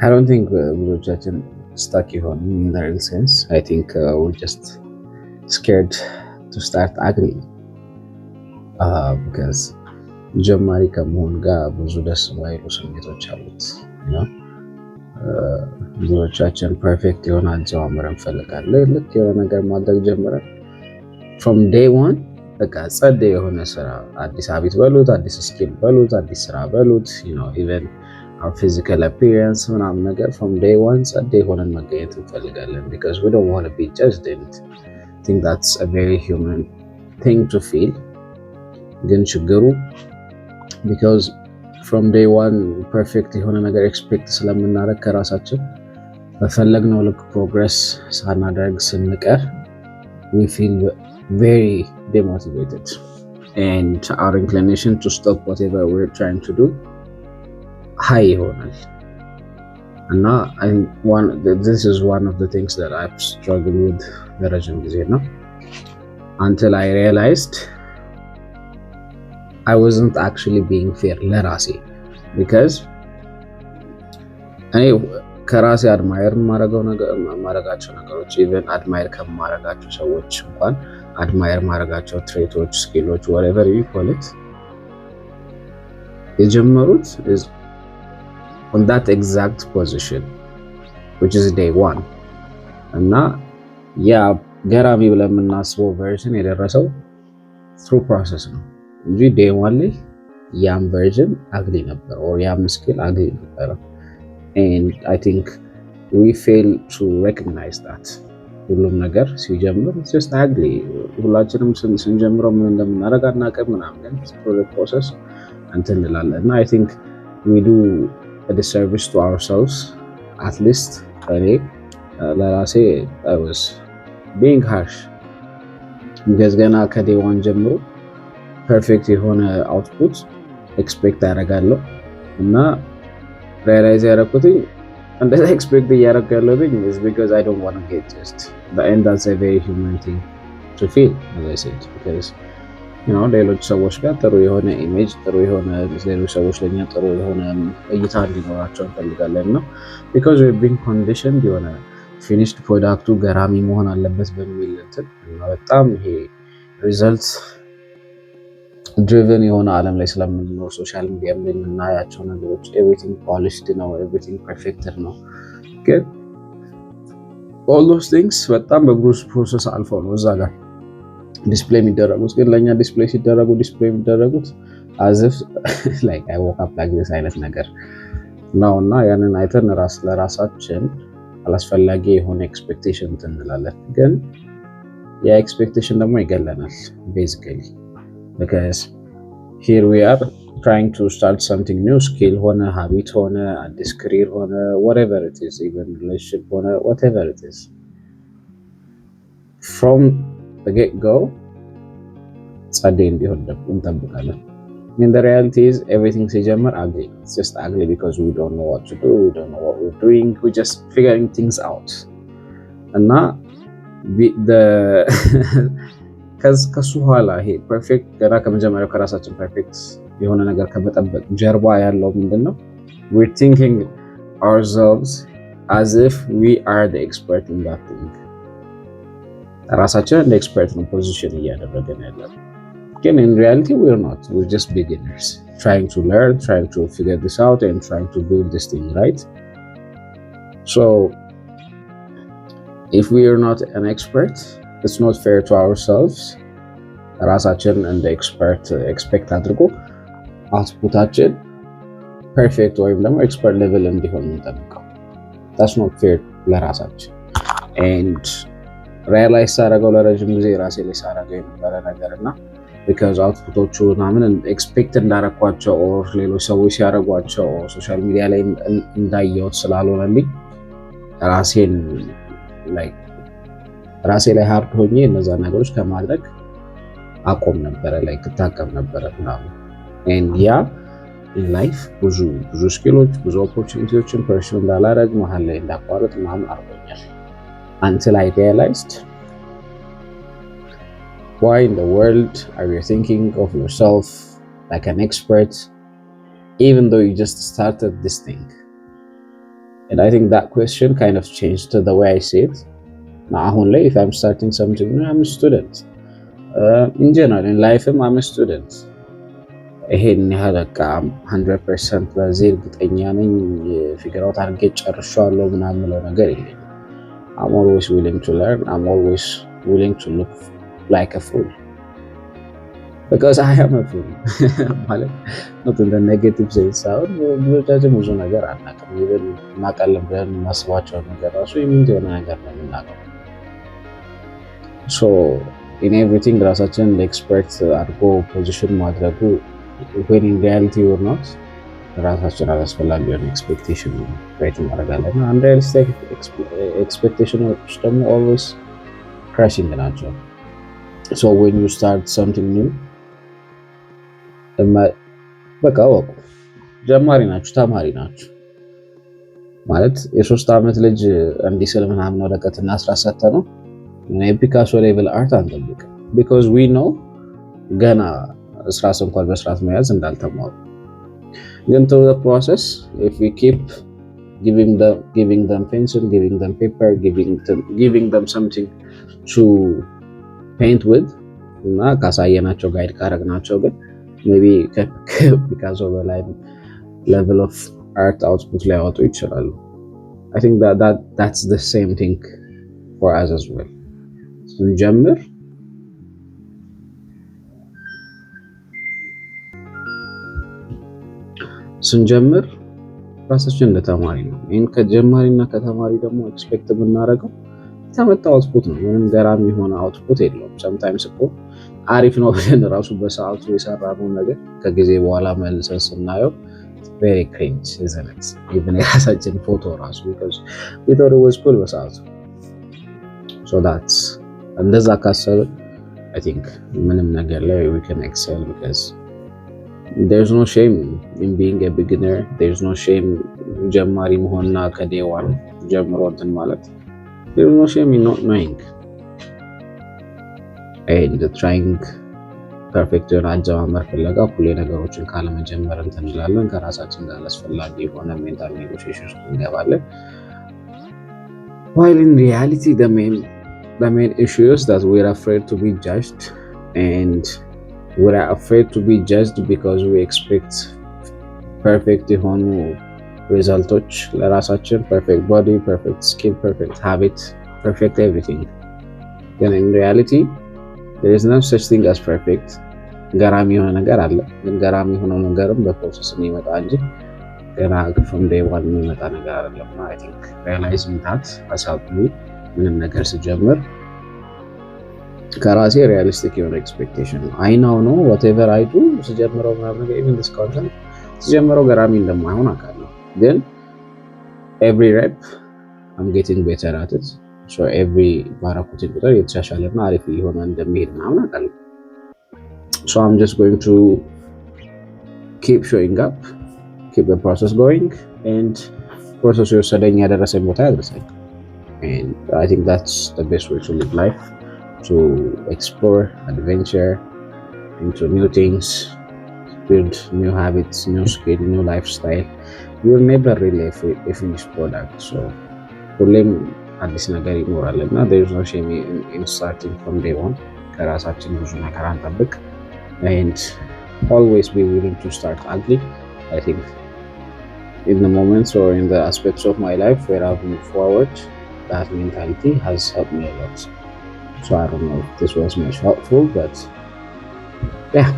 I don't think ብዙዎቻችን stuck ይሆን in the real sense. I think we're just scared to start agreeing because ጀማሪ ከመሆን ጋር ብዙ ደስ የማይሉ ስሜቶች አሉት። ብዙዎቻችን ፐርፌክት የሆነ አጀማመር እንፈልጋለን። ልክ የሆነ ነገር ማድረግ ጀምረን from day one በቃ ጸደ የሆነ ስራ አዲስ ሀቢት በሉት፣ አዲስ ስኪል በሉት፣ አዲስ ስራ በሉት even our physical appearance ምናምን ነገር from day one ጸደ የሆነን መገኘት እንፈልጋለን because we don't want to be judged and I think that's a very human thing to feel። ግን ችግሩ because from day one perfect የሆነ ነገር ኤክስፔክት ስለምናደርግ ከራሳችን በፈለግነው ልክ ፕሮግረስ ሳናደርግ ስንቀር we feel very demotivated and our inclination to stop whatever we're trying to do high ይሆናል። እና I think this is one of the things that I've struggled with ለረጅም ጊዜ ነው until I realized I wasn't actually being fair ለራሴ because እኔ ከራሴ አድማየር ማረጋቸው ነገሮች even አድማየር ከማረጋቸው ሰዎች እንኳን አድማየር ማረጋቸው ትሬቶች፣ ስኪሎች whatever you call it የጀመሩት is on that exact position which is day one እና ያ ገራሚ ብለን የምናስበው ቨርዥን የደረሰው through process ነው እንጂ day one ላይ ያም ቨርዥን አግሊ ነበር or ያም ስኪል አግሊ ነበር and I think we fail to recognize that ሁሉም ነገር ሲጀምር it's just ugly ሁላችንም ስንጀምረው ምን እንደምናደርግ አናውቅም ምናምን through the process እንትን እንላለን እና I think we do a disservice to ourselves at least እኔ ለራሴ I was being harsh because ገና ከday one ጀምሮ ፐርፌክት የሆነ አውትፑት ኤክስፔክት አደርጋለሁ እና ሪያላይዝ ያደረኩትኝ እንደዛ ኤክስፔክት እያደረኩ ያለሁኝ is because I don't want to get just and that's a very human thing to feel as I said because ሌሎች ሰዎች ጋር ጥሩ የሆነ ኢሜጅ ጥሩ የሆነ ሌሎች ሰዎች ለኛ ጥሩ የሆነ እይታ እንዲኖራቸው እንፈልጋለን ነው because we've been conditioned የሆነ finished ፕሮዳክቱ ገራሚ መሆን አለበት በሚል እና በጣም ይሄ ሪዘልት ድሪቨን የሆነ ዓለም ላይ ስለምንኖር ሶሻል ሚዲያ ላይ የምናያቸው ነገሮች ኤቭሪቲንግ ፖሊሽድ ነው፣ ኤቭሪቲንግ ፐርፌክት ነው። ግን all those things በጣም በብሩስ ፕሮሰስ አልፈው ነው እዛ ጋር ዲስፕሌይ የሚደረጉት። ግን ለእኛ ዲስፕሌይ የሚደረጉት as if like I woke up like this አይነት ነገር ነው እና ያንን አይተን ለራሳችን አላስፈላጊ የሆነ ኤክስፔክቴሽን እንላለን። ግን ያ ኤክስፔክቴሽን ደግሞ ይገለናል basically because here we are trying to start something new, skill ሆነ habit ሆነ አዲስ career ሆነ whatever it is, even relationship ሆነ whatever it is, from the get go ጸዴ እንዲሆን እንጠብቃለን። And the reality is everything ሲጀምር ugly. It's just ugly because we don't know what to do, we don't know what we're doing, we're just figuring things out. እና ከሱ ኋላ ይሄ ፐርፌክት ገና ከመጀመሪያው ከራሳችን ፐርፌክት የሆነ ነገር ከመጠበቅ ጀርባ ያለው ምንድነው? we're thinking ourselves as if we are the expert in that thing። ራሳችን እንደ ኤክስፐርት ነው ፖዚሽን እያደረገን ያለው። ግን in reality we're not, we're just beginners trying to learn, trying to figure this out and trying to build this thing, right? So if we are not an expert, it's not fair to ourselves ራሳችን እንደ ኤክስፐርት ኤክስፔክት አድርጎ አውትፑታችን ፐርፌክት ወይም ደግሞ ኤክስፐርት ሌቭል እንዲሆን እንጠብቀው። that's not fair ለራሳችን and realize ሳደርገው ለረጅም ጊዜ ራሴ ላይ ሳደርገው የነበረ ነገር እና because አውትፑቶቹ ምናምን ኤክስፔክት እንዳረኳቸው or ሌሎች ሰዎች ሲያደርጓቸው ሶሻል ሚዲያ ላይ እንዳየሁት ስላልሆነልኝ ራሴ ላይ ሃርድ ሆኜ እነዛ ነገሮች ከማድረግ አቆም ነበረ ላይ ተታቀም ነበረ ምናምን and ያ in life ብዙ ስኪሎች ብዙ ኦፖርቹኒቲዎችን ፐርሱ እንዳላረግ መሀል ላይ እንዳቋረጥ ምናምን አርጎኛል until I realized why in the world are you thinking of yourself like an expert even though you just started this thing? And I think that question kind of changed the way I see it. አሁን ላይ if I'm starting something new, I'm a student. In general, in life, I'm a student. ይሄን ያህል በቃ 100% በዚህ እርግጠኛ ነኝ ፊገር አውት አድርጌ ጨርሻለሁ ምናምን የምለው ነገር የለኝም። I'm always willing to learn. I'm always willing to look like a fool. Because I am a fool. ማለት not in the negative sense ሳይሆን ብዙዎቻችን ብዙ ነገር አናውቅም። ይበል እናውቃለን ብለን የማስባቸው ነገር ራሱ የምንት የሆነ ነገር ነው የምናውቀው። So in everything ራሳችንን ለኤክስፐርት አድርጎ ፖዚሽን ማድረጉ when in reality or not ራሳችን አላስፈላጊ የሆነ ኤክስፔክቴሽን ክሬት እናደርጋለን እና unrealistic expectations ደግሞ always crashing ናቸው። So when you start something new በቃ ወቁ ጀማሪ ናችሁ፣ ተማሪ ናችሁ ማለት የ3 ዓመት ልጅ እንዲህ ስል ምናምን ወረቀትና 17 ነው የፒካሶ ሌቭል አርት አንጠብቅ because we know ገና ስራስ እንኳን በስርዓት መያዝ እንዳልተማሩ ግን through the process if we keep giving them pencil, giving them paper, giving them something to paint with እና ካሳየናቸው ጋይድ ካረግናቸው ግን maybe ፒካሶ በላይ level of art output ላይ ያወጡ ይችላሉ። I think that's the same thing for us as well. ስንጀምር ራሳችን እንደ ተማሪ ነው። ይሄን ከጀማሪና ከተማሪ ደግሞ ኤክስፔክት የምናደርገው የተመጣው አውትፑት ነው። ምንም ገራሚ የሆነ አውትፑት የለውም። sometimes እኮ አሪፍ ነው ብለን ራሱ በሰዓቱ የሰራነው ነገር ከጊዜ በኋላ መልሰን ስናየው very cringe isn't it? even የራሳችን ፎቶ ራሱ because we thought it was cool በሰዓቱ so that's እንደዛ ካሰብን I think ምንም ነገር ላይ we can excel because there's no shame in being a beginner. There's no shame ጀማሪ መሆንና ከday one ጀምሮ እንትን ማለት there's no shame in not knowing and trying perfect የሆነ አጀማመር ፍለጋ ሁሌ ነገሮችን ካለመጀመር እንትን እንላለን። ከራሳችን ጋር አስፈላጊ የሆነ ሜንታል ኔጎሽዬሽን ውስጥ እንገባለን while in reality the main issue is that we're afraid to be judged and we're afraid to be judged because we expect perfect የሆኑ ሪዛልቶች ለራሳችን perfect body, perfect skin, perfect habit, perfect everything. ግን in reality there is no such thing as perfect. ገራሚ የሆነ ነገር አለ ግን ገራሚ የሆነው ነገርም በፕሮሰስ የሚመጣ እንጂ ገና from day one የሚመጣ ነገር አይደለም። I think realizing that has helped me ምንም ነገር ስጀምር ከራሴ ሪያሊስቲክ የሆነ ኤክስፔክቴሽን ነው። አይ ናው ነው whatever I do ስጀምረው ምናምን ነገር even this content ስጀምረው ገራሚ እንደማይሆን አውቃለሁ ግን every rep I'm getting better at it. So every ባረኩትን ቁጥር የተሻሻለና አሪፍ እየሆነ እንደሚሄድ ምናምን አውቃለሁ። So I'm just going to keep showing up, keep the process going and process የወሰደኝ ያደረሰኝ ቦታ ያደረሰኝ and I think that's the best way to live life. To explore, adventure into new things, build new habits, new skill, new lifestyle. You will never really a finished product. So, ሁሌም አዲስ ነገር ይኖራል እና there is no shame in starting from day one. ከራሳችን ብዙ ነገር አንጠብቅ and always be willing to start ugly. I think in the moments or in the aspects of my life where I've moved forward, that mentality has helped me a lot. So I don't know if this was much helpful, but yeah.